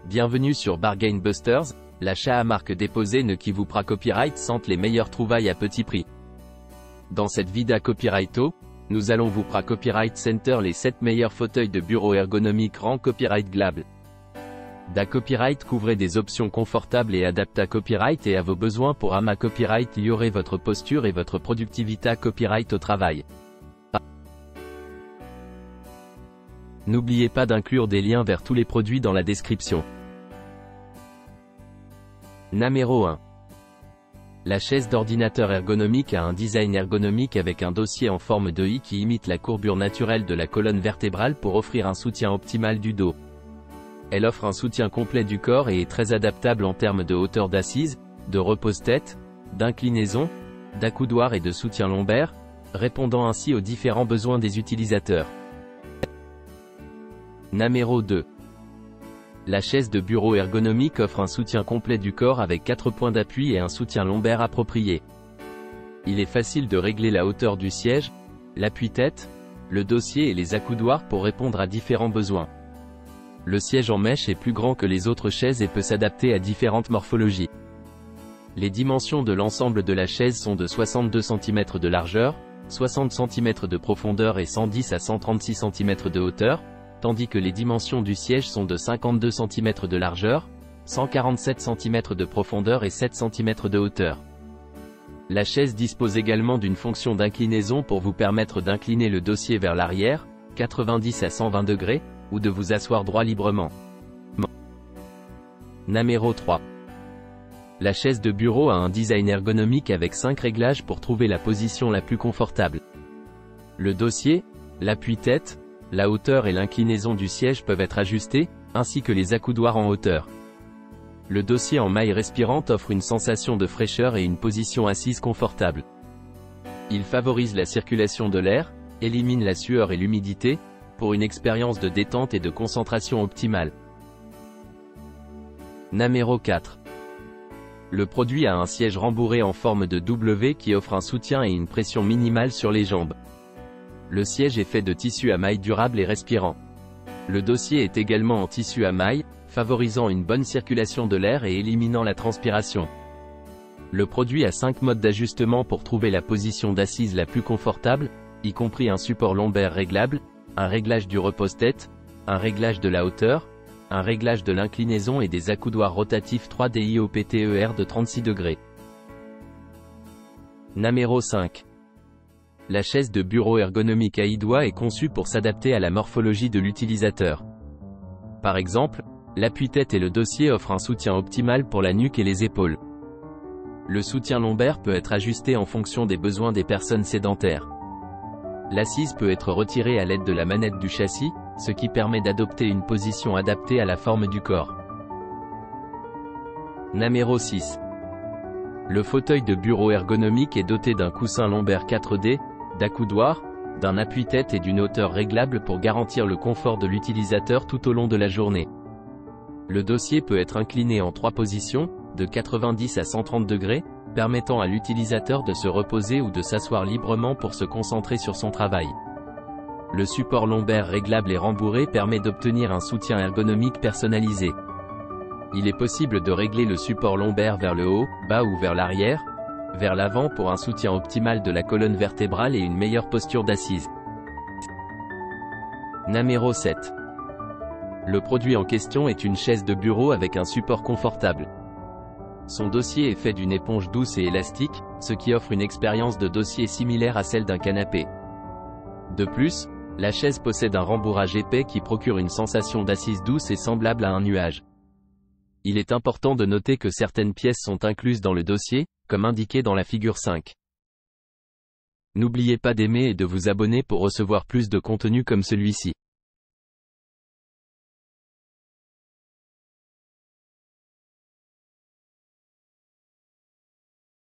Bienvenue sur Bargain Busters, l'achat à marque déposée ne qui vous pra copyright sente les meilleures trouvailles à petit prix. Dans cette vidéo copyrighto, nous allons vous pra copyright center les 7 meilleurs fauteuils de bureau ergonomiques rang copyright glable. Da copyright couvrez des options confortables et adaptées à copyright et à vos besoins pour ama copyright y aurait votre posture et votre productivité copyright au travail. N'oubliez pas d'inclure des liens vers tous les produits dans la description. Numéro 1. La chaise d'ordinateur ergonomique a un design ergonomique avec un dossier en forme de I qui imite la courbure naturelle de la colonne vertébrale pour offrir un soutien optimal du dos. Elle offre un soutien complet du corps et est très adaptable en termes de hauteur d'assise, de repose-tête, d'inclinaison, d'accoudoir et de soutien lombaire, répondant ainsi aux différents besoins des utilisateurs. Numéro 2. La chaise de bureau ergonomique offre un soutien complet du corps avec 4 points d'appui et un soutien lombaire approprié. Il est facile de régler la hauteur du siège, l'appui-tête, le dossier et les accoudoirs pour répondre à différents besoins. Le siège en mèche est plus grand que les autres chaises et peut s'adapter à différentes morphologies. Les dimensions de l'ensemble de la chaise sont de 62 cm de largeur, 60 cm de profondeur et 110 à 136 cm de hauteur, tandis que les dimensions du siège sont de 52 cm de largeur, 147 cm de profondeur et 7 cm de hauteur. La chaise dispose également d'une fonction d'inclinaison pour vous permettre d'incliner le dossier vers l'arrière, 90 à 120 degrés, ou de vous asseoir droit librement. Numéro 3. La chaise de bureau a un design ergonomique avec 5 réglages pour trouver la position la plus confortable. Le dossier, l'appui-tête, la hauteur et l'inclinaison du siège peuvent être ajustés, ainsi que les accoudoirs en hauteur. Le dossier en maille respirante offre une sensation de fraîcheur et une position assise confortable. Il favorise la circulation de l'air, élimine la sueur et l'humidité, pour une expérience de détente et de concentration optimale. Numéro 4. Le produit a un siège rembourré en forme de W qui offre un soutien et une pression minimale sur les jambes. Le siège est fait de tissu à mailles durable et respirant. Le dossier est également en tissu à mailles, favorisant une bonne circulation de l'air et éliminant la transpiration. Le produit a 5 modes d'ajustement pour trouver la position d'assise la plus confortable, y compris un support lombaire réglable, un réglage du repose-tête, un réglage de la hauteur, un réglage de l'inclinaison et des accoudoirs rotatifs 3D IOPTER de 36 degrés. Numéro 5. La chaise de bureau ergonomique AIDOA est conçue pour s'adapter à la morphologie de l'utilisateur. Par exemple, l'appui-tête et le dossier offrent un soutien optimal pour la nuque et les épaules. Le soutien lombaire peut être ajusté en fonction des besoins des personnes sédentaires. L'assise peut être retirée à l'aide de la manette du châssis, ce qui permet d'adopter une position adaptée à la forme du corps. Numéro 6. Le fauteuil de bureau ergonomique est doté d'un coussin lombaire 4D, d'accoudoir, d'un appui-tête et d'une hauteur réglable pour garantir le confort de l'utilisateur tout au long de la journée. Le dossier peut être incliné en 3 positions, de 90 à 130 degrés, permettant à l'utilisateur de se reposer ou de s'asseoir librement pour se concentrer sur son travail. Le support lombaire réglable et rembourré permet d'obtenir un soutien ergonomique personnalisé. Il est possible de régler le support lombaire vers le haut, bas ou vers l'arrière, vers l'avant pour un soutien optimal de la colonne vertébrale et une meilleure posture d'assise. Numéro 7. Le produit en question est une chaise de bureau avec un support confortable. Son dossier est fait d'une éponge douce et élastique, ce qui offre une expérience de dossier similaire à celle d'un canapé. De plus, la chaise possède un rembourrage épais qui procure une sensation d'assise douce et semblable à un nuage. Il est important de noter que certaines pièces sont incluses dans le dossier, comme indiqué dans la figure 5. N'oubliez pas d'aimer et de vous abonner pour recevoir plus de contenu comme celui-ci.